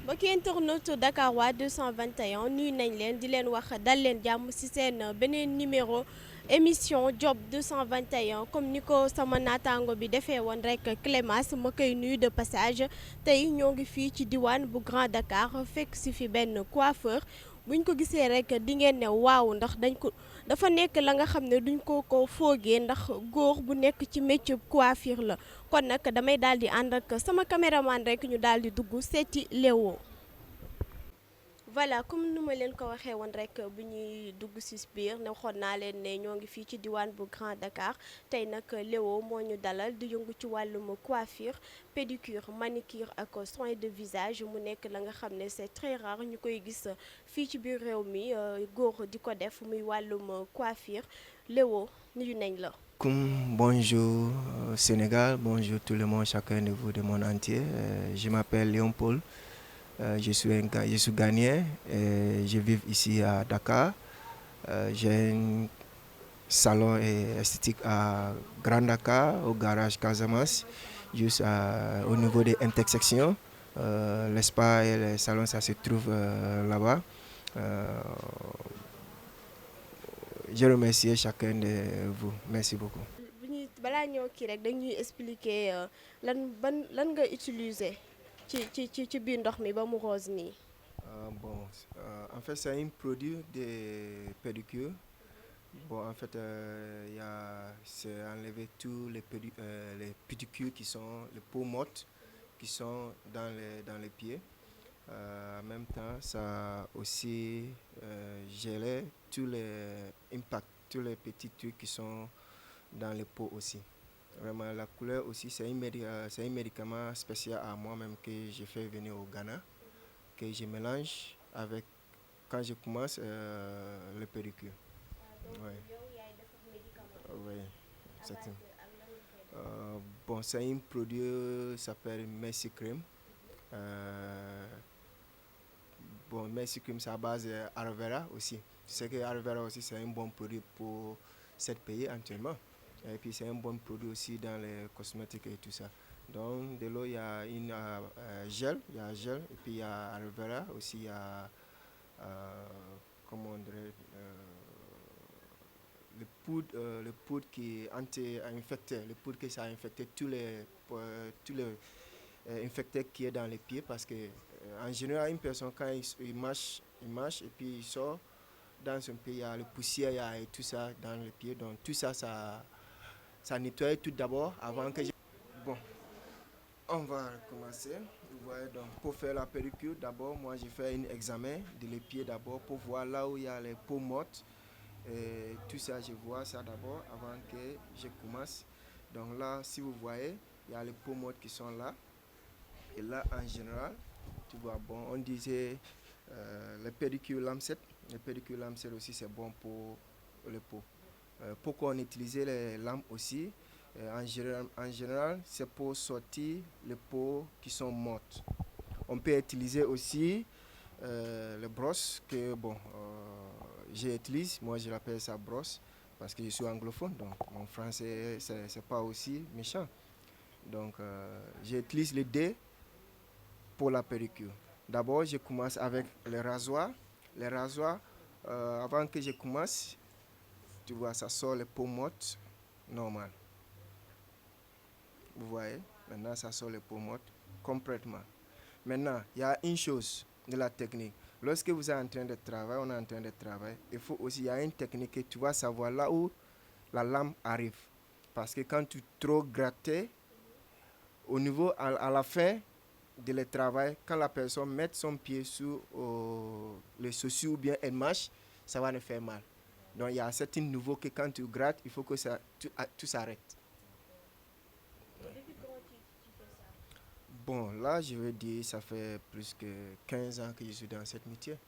mbokki internaute Dakarwa 221 nuyu nañ leen di leen wax dal leen jàmm ci seen beneen numéro émission Job 221 comme ni ko sama naataango bi defee woon rek Clémence ma koy nuyu de passage tey ñoo ngi fii ci diwaan bu Grand Dakar fekk ci fi benn coiffeur buñ ko gisee rek di ngeen ne waaw ndax dafa nekk la nga xam ne duñ ko foogee ndax góor bu nekk ci métier coiffure la kon nag damay daal di ànd ak sama caméraman rek ñu daal di dugg seeti Léo. voilà comme nu ma leen ko waxee woon rek bu ñuy dugg ci biir ne waxoon naa leen ne ñoo ngi fii ci diwaan bu Grand Dakar tey nag Léo moo ñu dalal di yëngu ci wàllum coiffure pédicure manicure ak soin de visage mu nekk la nga xam ne c'est très rare ñu koy gis fii ci biir réew mi góor di ko def muy wàllum coiffure Léo nuyu nañ la. Bonjour Sénégal, bonjour tout le monde, chacun de vous du monde entier. Je m'appelle Léon Paul, je suis ghanéen et je vis ici à Dakar. J'ai un salon esthétique à Grand Dakar, au garage Casamance, juste au niveau des intersections. Le spa et le salon, ça se trouve là-bas. Je remercie chacun de vous. Merci beaucoup. balaa ñëw kii rek dañuy expliquer lan nga utiliser ci biir ndox mi ba mu rose nii. En fait, c'est un produit de pédicure. Bon, en fait, c'est enlever tous les pédicures qui sont les peaux mortes qui sont dans les pieds. En même temps, ça aussi gelé tous les impacts, tous les petits trucs qui sont dans les peaux aussi. Vraiment, la couleur aussi, c'est un médicament spécial à moi-même que j'ai fait venir au Ghana, que je mélange avec, quand je commence le pédicure. Oui, exactement. C'est un produit qui s'appelle Merci Cream. Merci Cream, c'est à base d'aloe vera aussi. Tu sais que l'aloe vera aussi, c'est un bon produit pour ce pays actuellement. Et puis, c'est un bon produit aussi dans les cosmétiques et tout ça. Donc, de l'eau, il y a une gel, et puis il y a aloe vera, aussi il y a, comment on dirait, le poudre qui est anti-infecté, le poudre qui ça a infecté tous les infectés qui est dans les pieds parce que en général une personne quand il marche et puis il sort dans son pied, il y a le poussière et tout ça dans les pieds, donc tout ça ça nettoie tout d'abord avant que Bon, on va commencer. Vous voyez, donc pour faire la pédicure, d'abord moi j'ai fait un examen de les pieds d'abord pour voir là où il y a les peaux mortes. Et tout ça, je vois ça d'abord avant que je commence. Donc là, si vous voyez, il y a les peaux mortes qui sont là. Et là, en général, tu vois, bon, on disait le pédicure Lamset. Le pédicure Lamset aussi, c'est bon pour les peaux. Pourquoi on utilisait les lames aussi? En général, c'est pour sortir les peaux qui sont mortes. On peut utiliser aussi les brosses que, j'utilise. Moi, je l'appelle ça brosse parce que je suis anglophone. Donc, mon français, c'est pas aussi méchant. Donc, j'utilise les dés pour la pédicure. D'abord, je commence avec les rasoirs. Les rasoirs, avant que je commence, tu vois, ça sort les peaux mortes normales. Vous voyez, maintenant, ça sort les peaux mortes complètement. Maintenant, il y a une chose de la technique. Lorsque vous êtes en train de travailler, on est en train de travailler, il faut aussi, il y a une technique que tu vas savoir là où la lame arrive. Parce que quand tu trop grattes, au niveau, à la fin de le travail, quand la personne met son pied sur les chaussures ou bien elle marche, ça va le faire mal. Donc il y a un certain niveau que quand tu grattes, il faut que tout s'arrête. Depuis quand tu fais ça? Bon, là, je veux dire, ça fait plus que 15 ans que je suis dans cette métier.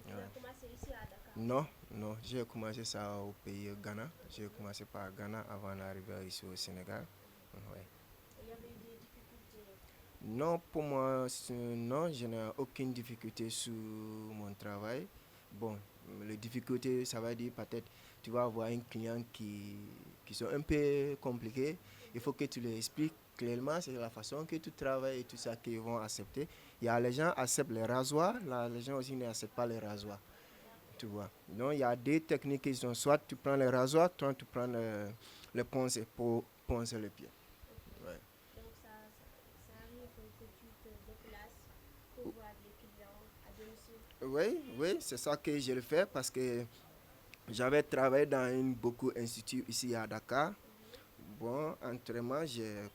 Tu as commencé ici à Dakar? Non, j'ai commencé ça au pays Ghana. J'ai commencé par Ghana avant d'arriver ici au Sénégal. Ouais. Il y avait eu des difficultés? Non, pour moi, non, je n'ai aucune difficulté sur mon travail. Bon, Les difficultés, ça va dire peut-être tu vas avoir un client qui sont un peu compliqués. Il faut que tu les expliques clairement, c'est la façon que tu travailles et tout ça qu'ils vont accepter. Il y a les gens qui acceptent les rasoirs, là, les gens aussi n'acceptent pas les rasoirs. Tu vois. Donc il y a des techniques qui sont soit tu prends les rasoirs, soit tu prends le ponce pour poncer les pieds. Ouais. Donc ça arrive que tu te déplaces pour voir les clients à domicile. Oui, oui, c'est ça que je le fais parce que j'avais travaillé dans beaucoup d'instituts ici à Dakar. Bon, entraînement,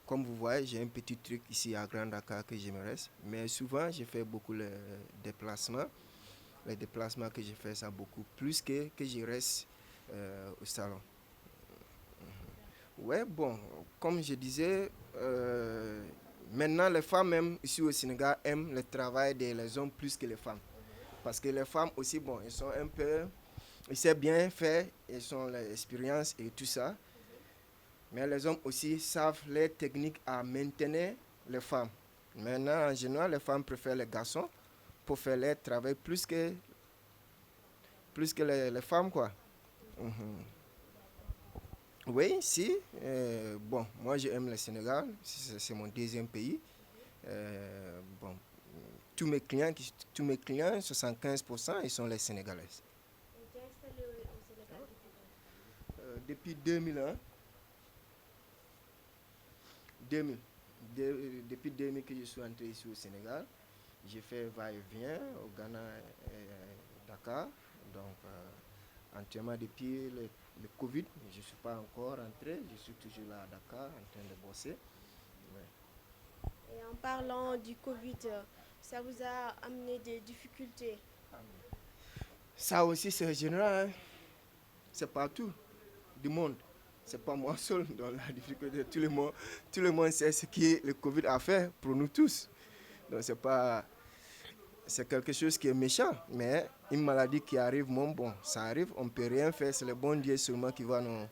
comme vous voyez, j'ai un petit truc ici à Grand Dakar que je me reste. Mais souvent, je fais beaucoup de déplacements. Les déplacements que je fais, ça beaucoup plus que je reste au salon. Ouais, bon, comme je disais, maintenant les femmes même ici au Sénégal aiment le travail des hommes plus que les femmes. Parce que les femmes aussi, bon, ils sont un peu, ils savent bien faire, ils ont l'expérience et tout ça. Mais les hommes aussi savent les techniques à maintenir les femmes. Maintenant, en général, les femmes préfèrent les garçons pour faire leur travail plus que les femmes, quoi. Mhm. Oui, si. Bon, moi, j'aime le Sénégal. C'est mon deuxième pays. Bon, tous mes clients, 75%, ils sont les Sénégalais. Et tu es installé au Sénégal depuis quand? Depuis 2001, 2000. Depuis 2000 que je suis entré ici au Sénégal, j'ai fait va-et-vient au Ghana et Dakar. Donc, actuellement, depuis le Covid, je ne suis pas encore rentré. Je suis toujours là à Dakar en train de bosser. Ouais. Et en parlant du Covid, ça vous a amené des difficultés? Ça aussi, c'est général. Hein. C'est partout du monde. C'est pas moi seul dans la difficulté. Tout le monde sait ce que le Covid a fait pour nous tous. Donc, c'est quelque chose qui est méchant, mais une maladie qui arrive, bon, ça arrive, on ne peut rien faire. C'est le bon Dieu seulement qui va nous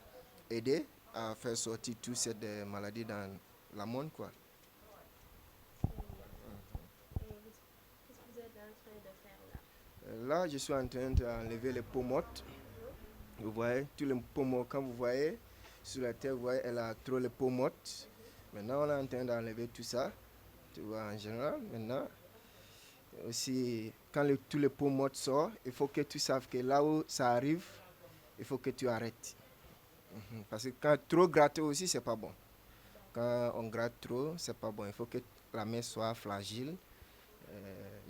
aider à faire sortir toute cette maladie dans le monde, quoi. Et qu'est-ce que vous êtes en train de faire là? Là, je suis en train d'enlever les peaux mortes. Vous voyez, tous les peaux mortes, quand vous voyez sur la terre, vous voyez, elle a trop les peaux mortes. Maintenant, on est en train d'enlever tout ça. Tu vois, en général, maintenant, aussi, quand tous les peaux mortes sortent, il faut que tu saches que là où ça arrive, il faut que tu arrêtes. Parce que quand trop gratter aussi, c'est pas bon. Quand on gratte trop, c'est pas bon. Il faut que la main soit fragile.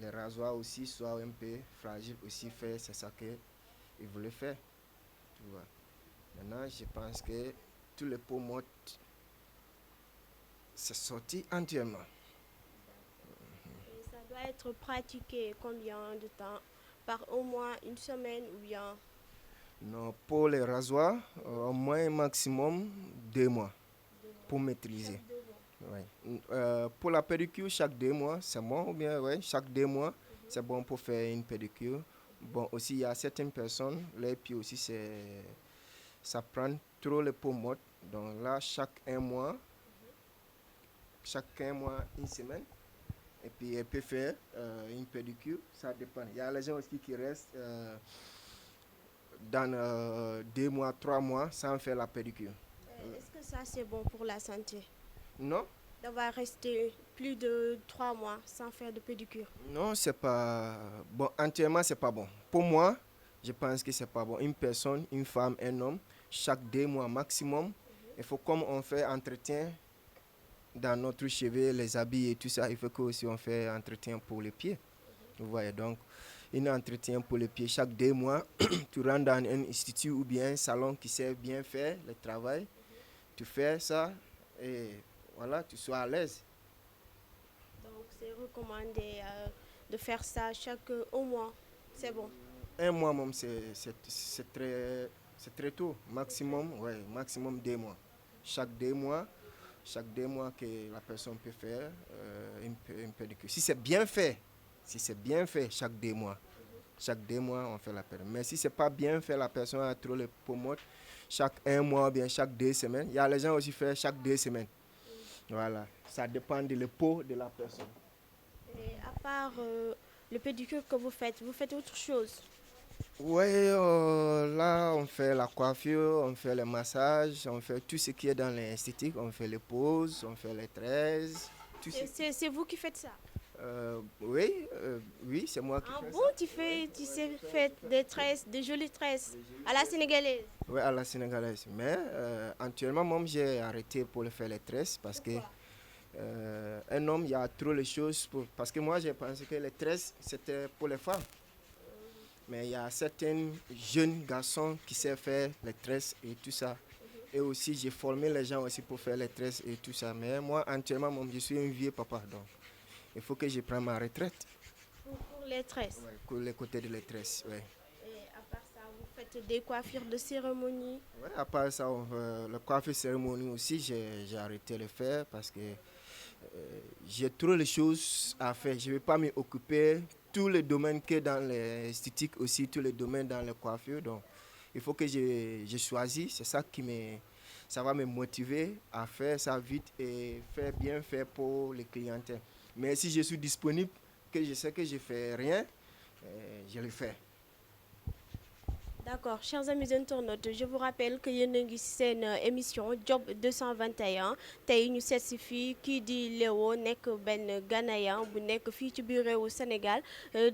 Les rasoirs aussi soient un peu fragiles aussi. C'est ça qu'il voulait faire. Tu vois. Maintenant, je pense que tous les peaux mortes, c'est sorti entièrement. Et ça doit être pratiqué combien de temps? Par au moins une semaine ou bien? Non, pour les rasoirs, au moins maximum 2 mois pour maîtriser. Chaque 2 mois. Ouais. Pour la pédicure, chaque 2 mois, c'est bon. Ou bien, ouais, chaque 2 mois, c'est bon pour faire une pédicure. Bon, aussi, il y a certaines personnes, les pieds aussi, ça prend trop les peaux mortes. Donc là, chaque 1 mois, une semaine. Et puis, elle peut faire une pédicure. Ça dépend. Il y a les gens aussi qui restent dans 2 mois, 3 mois sans faire la pédicure. Est-ce que ça c'est bon pour la santé? Non? D'avoir resté plus de 3 mois sans faire de pédicure? Non, c'est pas bon. Entièrement, c'est pas bon. Pour moi, je pense que c'est pas bon. Une personne, une femme, un homme, chaque 2 mois maximum, il faut comme on fait entretien dans notre cheveux, les habits et tout ça, il faut que aussi on fait entretien pour les pieds. Vous voyez, donc, un entretien pour les pieds chaque 2 mois, tu rentres dans un institut ou bien un salon qui sait bien faire le travail, tu fais ça et voilà, tu sois à l'aise. Donc c'est recommandé de faire ça chaque au mois. C'est bon. 1 mois même, c'est très tôt. Maximum, ouais, maximum 2 mois. Chaque 2 mois que la personne peut faire une pédicure. Si c'est bien fait, chaque 2 mois, on fait la pédicure. Mais si c'est pas bien fait, la personne a trop les peaux mortes, chaque 1 mois, bien chaque 2 semaines. Il y a les gens aussi qui font chaque 2 semaines. Voilà, ça dépend de la peau de la personne. Et à part le pédicure que vous faites autre chose? Ouais, là, on fait la coiffure, on fait le massage, on fait tout ce qui est dans l'esthétique, on fait les poses, on fait les tresses, tout ce qui... C'est vous qui faites ça? Oui, oui, c'est moi qui Ah fais bon, ça. tu sais faire des tresses, des jolies tresses à la sénégalaise. Oui, à la sénégalaise. Mais actuellement, moi, j'ai arrêté pour le faire les tresses parce que Pourquoi? un homme, il y a trop de choses. Parce que moi, j'ai pensé que les tresses, c'était pour les femmes. Mais il y a certains jeunes garçons qui savent faire les tresses et tout ça. Et aussi, j'ai formé les gens aussi pour faire les tresses et tout ça. Mais moi, actuellement, je suis un vieux papa. Donc, il faut que je prenne ma retraite. Pour les tresses. Ouais, pour les côtés de les tresses. Ouais. Et à part ça, vous faites des coiffures de cérémonie. Ouais, à part ça, le coiffure cérémonie aussi, j'ai arrêté de le faire parce que j'ai trop de choses à faire. Je ne vais pas m'occuper tous les domaines que dans l'esthétique aussi, tous les domaines dans la coiffure. Donc, il faut que je choisisse. C'est ça ça va me motiver à faire ça vite et faire bien faire pour les clientèles. Mais si je suis disponible, que je sais que je ne fais rien, je le fais. D'accord, chers amis internautes, je vous rappelle que yéen a ngi ci seen émission Job 221 tey ñu seet si fii kii di Léo nekk benn Ghanéen bu nekk fii ci biir réewu Sénégal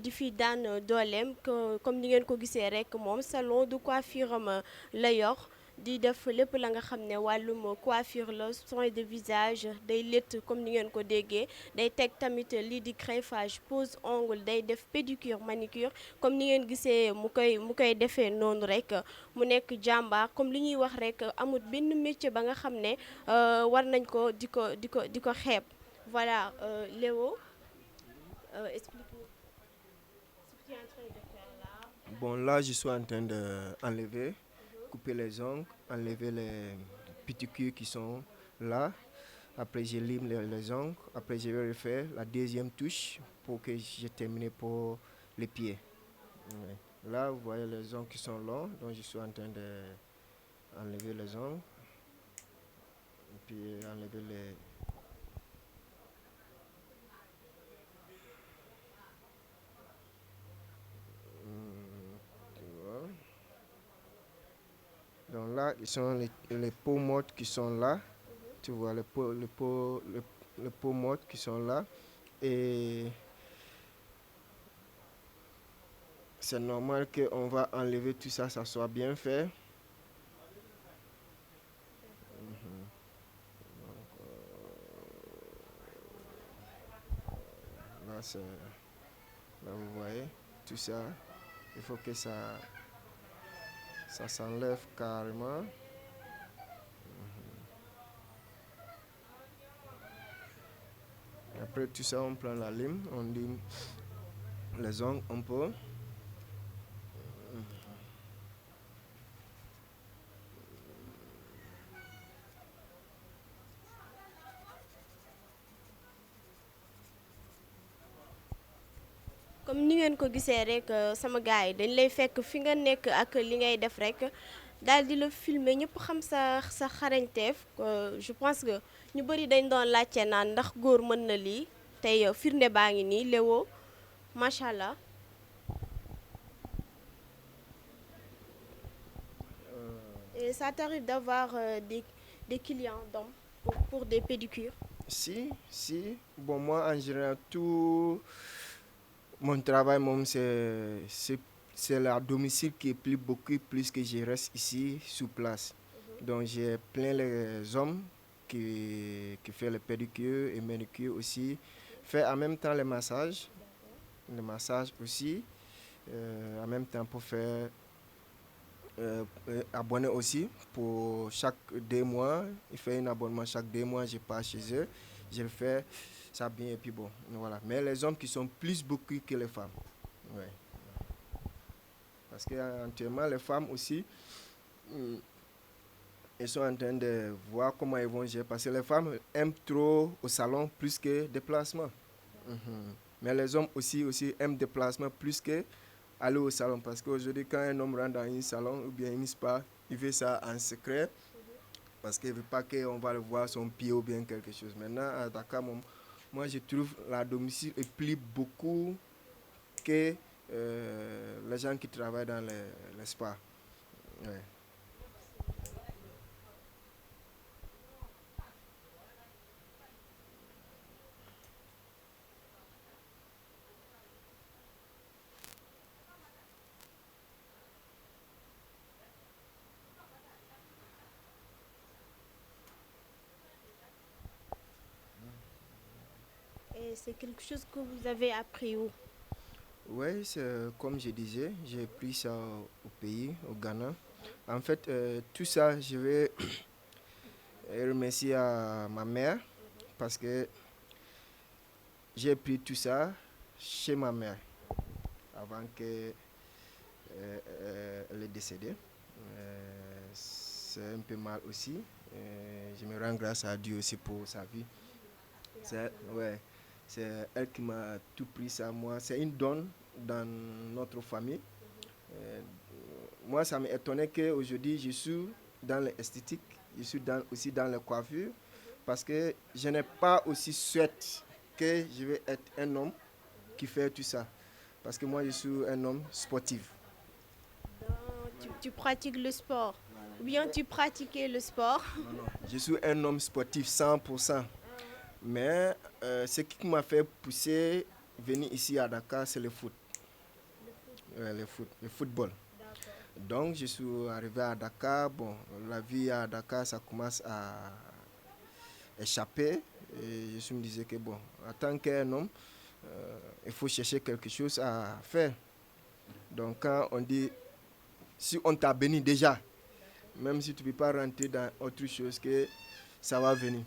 di fi daan dooleem comme ni ngeen ko gisee rek moom salon de coiffure am la yor di def lépp la nga xam ne wàllum coiffure la soin de visage day létt comme ni ngeen ko déggee day teg tamit lii di greffage pose ongle day def pédicure manicure comme ni ngeen gisee mu koy defee noonu rek mu nekk jàmbaar comme li ñuy wax rek amul benn métier ba nga xam ne war nañ ko di ko xeeb voilà Léo explique-nous ce que tu es en train de faire là. Bon, là, je suis en train d'enlever, couper les ongles, enlever les petits cuirs qui sont là. Après, je lime les ongles. Après, je vais refaire la deuxième touche pour que j'ai terminé pour les pieds. Ouais. Là, vous voyez les ongles qui sont longs. Donc, je suis en train d'enlever les ongles. Et puis, enlever les... Tu vois. Donc là, ils sont les peaux mortes qui sont là. Tu vois, les peaux mortes qui sont là. Et c'est normal qu'on va enlever tout ça, ça soit bien fait. Là, là, vous voyez, tout ça, il faut que ça s'enlève carrément. Après tout ça, on prend la lime, on lime les ongles un peu. Comme ni ngeen ko gisee rek sama gars yi dañ lay fekk fi nga nekk ak li ngay def rek daal di la filmer ñëpp xam sa xarañteef je pense que ñu bëri dañ doon laajte naan ndax góor mën na lii tey firnde baa ngi nii Léo macha allah. Et ça t'arrive d'avoir des clients d'hommes pour des pédicures? Si, si. Bon, moi, en général, tout mon travail, c'est la domicile qui est plus beaucoup plus que je reste ici sur place. Donc, j'ai plein les hommes qui font les pédicures et manucures aussi. Fait en même temps les massages aussi. En même temps pour faire abonné aussi pour chaque 2 mois. Il fait un abonnement chaque 2 mois, je pars chez eux, je le fais, ça bien et puis bon, voilà. Mais les hommes qui sont plus beaucoup que les femmes. Ouais. Parce qu'actuellement, les femmes aussi, elles sont en train de voir comment ils vont gérer. Parce que les femmes aiment trop au salon plus que déplacement. Mais les hommes aussi aiment déplacement plus que aller au salon. Parce qu'aujourd'hui, quand un homme rentre dans un salon ou bien un spa, il fait ça en secret. Parce qu'il ne veut pas qu'on va le voir son pied ou bien quelque chose. Maintenant, à Dakar, moi, je trouve la domicile est plus beaucoup que les gens qui travaillent dans les spas. Ouais. Et c'est quelque chose que vous avez appris où? Oui, comme je disais, j'ai pris ça au pays, au Ghana. En fait, tout ça, je vais remercier à ma mère parce que j'ai pris tout ça chez ma mère avant qu'elle elle est décédée. C'est un peu mal aussi. Je me rends grâce à Dieu aussi pour sa vie. Ouais, c'est elle qui m'a tout pris ça. Moi, c'est une donne dans notre famille. Euh, Moi, ça m'étonnait qu'aujourd'hui, je suis dans l'esthétique, je suis aussi dans la coiffure, parce que je n'ai pas aussi souhaité que je vais être un homme qui fait tout ça. Parce que moi, je suis un homme sportif. Tu pratiques le sport? Ou bien tu pratiquais le sport? Non, non, je suis un homme sportif 100%. Mais ce qui m'a fait pousser venir ici à Dakar, c'est le foot. Le football. Donc, je suis arrivé à Dakar. Bon, la vie à Dakar, ça commence à échapper. Et je me disais que, bon, en tant qu'un homme, il faut chercher quelque chose à faire. Donc, quand on dit, si on t'a béni déjà, même si tu ne peux pas rentrer dans autre chose, que ça va venir.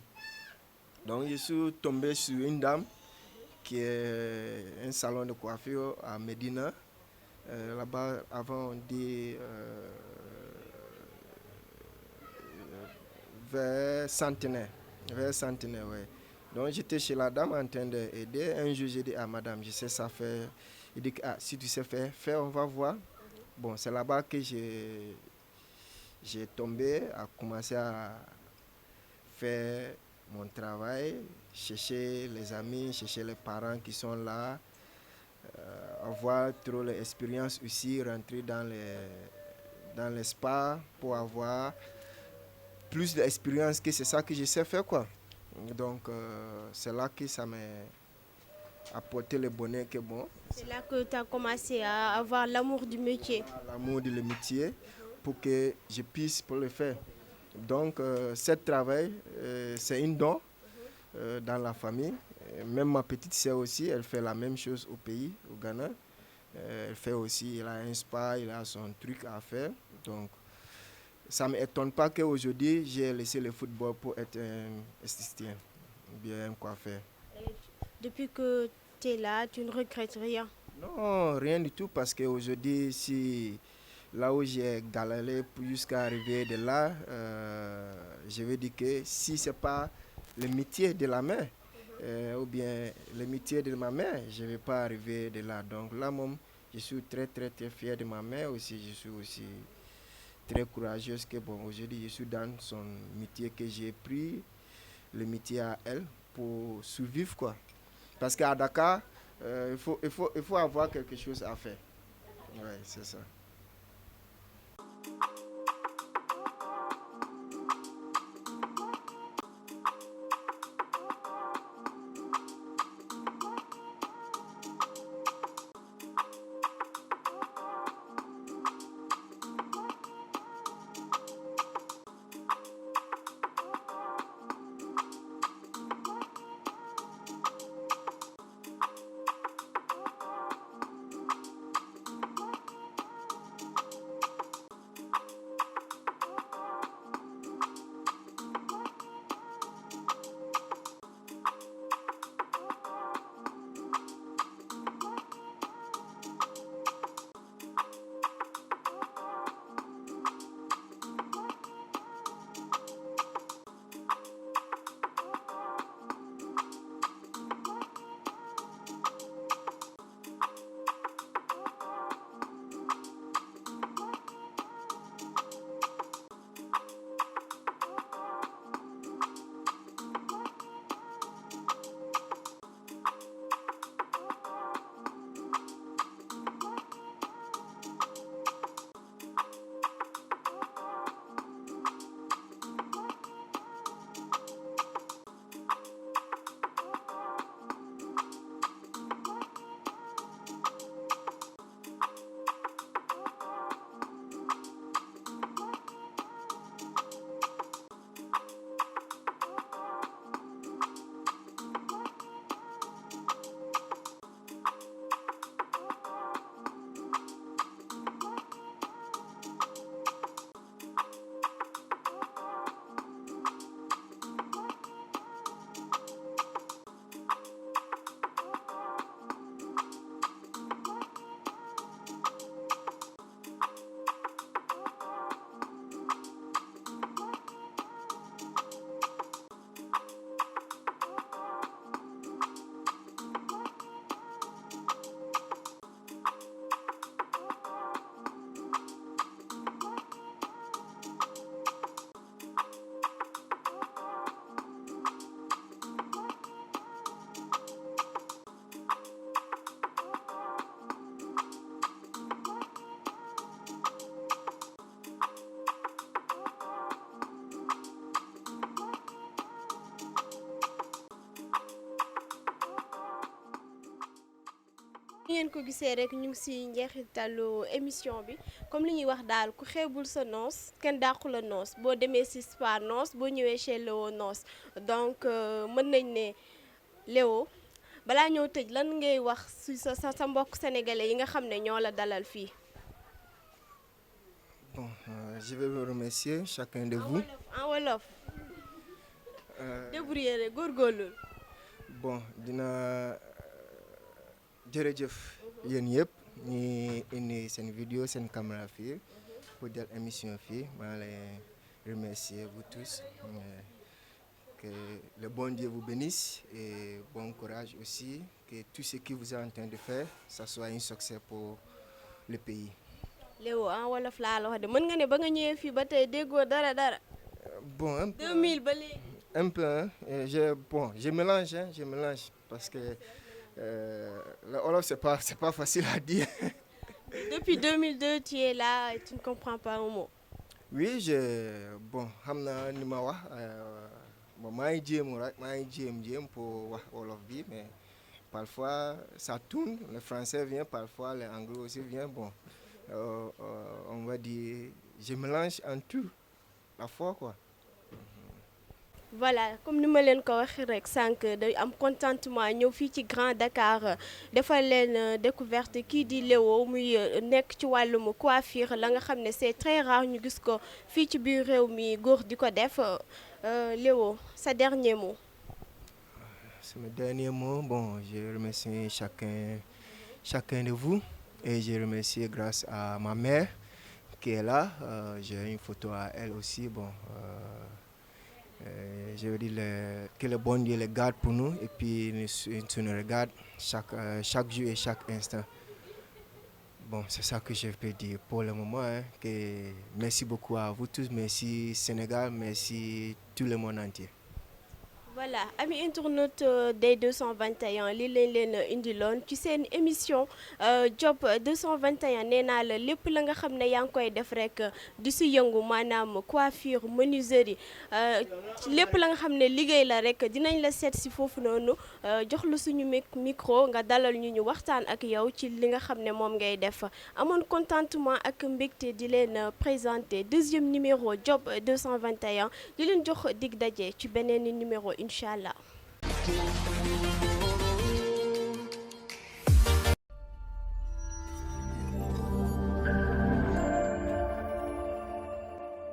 Donc, je suis tombé sur une dame qui est un salon de coiffure à Medina. Là-bas, avant, on dit vers centenaire. Vers centenaire, oui. Donc, j'étais chez la dame en train d'aider. Un jour, j'ai dit à madame, je sais ça faire. Il dit, ah, si tu sais faire, on va voir. Bon, c'est là-bas que j'ai tombé, à commencer à faire mon travail, chercher les amis, chercher les parents qui sont là, avoir trop l'expérience aussi, rentrer dans les spas pour avoir plus d'expérience, que c'est ça que je sais faire, quoi. Donc, c'est là que ça m'a apporté le bonheur que bon. C'est là que tu as commencé à avoir l'amour du métier. L'amour de le métier pour que je puisse pour le faire. Donc, ce travail, c'est une don dans la famille. Même ma petite sœur aussi, elle fait la même chose au pays, au Ghana. Elle fait aussi, elle a un spa, elle a son truc à faire. Donc, ça ne m'étonne pas qu'aujourd'hui, j'ai laissé le football pour être un esthéticien, bien un coiffeur. Et depuis que tu es là, tu ne regrettes rien. Non, rien du tout, parce qu'aujourd'hui, si là où j'ai galéré jusqu'à arriver de là, je veux dire que si ce n'est pas le métier de la main, ou bien le métier de ma mère, je ne vais pas arriver de là. Donc là, moi, je suis très, très, très fier de ma mère aussi. Je suis aussi très courageuse que, bon, aujourd'hui, je suis dans son métier que j'ai pris, le métier à elle, pour survivre, quoi. Parce qu'à Dakar, il faut avoir quelque chose à faire. Oui, c'est ça. ko gisee rek ñu ngi si njeexitalu émission bi comme li ñuy wax daal ku xeebul sa noos kenn dàqu la noos boo demee si spa noos boo ñëwee chez Léo noos donc mën nañ ne Léo balaa ñoo tëj lan ngay wax si sa mbokk sénégalais yi nga xam ne ñoo la dalal fii. Bon, je vais vous remercier chacun de vous. En wolof débrouiller rek góorgóorlu. Bon dina jërëjëf yéen yëpp ñi indi seen vidéo seen caméra fii pour jël émission fii maa lay remercier vous tous. Que le bon Dieu vous bénisse et bon courage aussi, que tout ce que vous êtes en train de faire, ça soit un succès pour le pays. Léo en wolof laa la wax de mën nga ne ba nga ñëwee fii ba tey déggoo dara. Bon un peu 2000 ba léegi. un peu hein, je mélange parce que le wolof c'est pas facile à dire. Depuis 2002 tu es là et tu ne comprends pas un mot. Oui xam naa ni ma wax bon maa ngi jéem pour wax wolof bi mais parfois ça tourne le français vient parfois l'anglais aussi vient bon on va dire je mélange en tout la fois quoi. Voilà comme ni ma leen ko waxee rek sànq day am contentement ñëw fii ci Grand Dakar defal leen découverte kii di Léo muy nekk ci wàllum coiffure la nga xam ne c'est très rare ñu gis ko fii ci biir réew mi góor di ko def Léo sa dernier mot. Mon dernier mot bon je remercie chacun de vous et je remercie grâce à ma mère qui est là j'ai une photo à elle aussi bon. Je veux dire que le bon Dieu le garde pour nous et puis nous regarde chaque jour et chaque instant. Bon, c'est ça que je peux dire pour le moment. Que merci beaucoup à vous tous, merci Sénégal, merci tout le monde entier. Voilà ami internaute Day 221 li leen indiloon ci seen émission Job 221 nee naa la lépp la nga xam ne yaa ngi koy def rek di si yëngu maanaam coiffure menuiserie lépp la nga xam ne liggéey la rek dinañ la seet si foofu noonu jox la suñu micro nga dalal ñu waxtaan ak yow ci li nga xam ne moom ngay def amoon contentement ak mbégte di leen présenter deuxième numéro Job 221 di leen jox dig daje ci beneen numéro incha allah.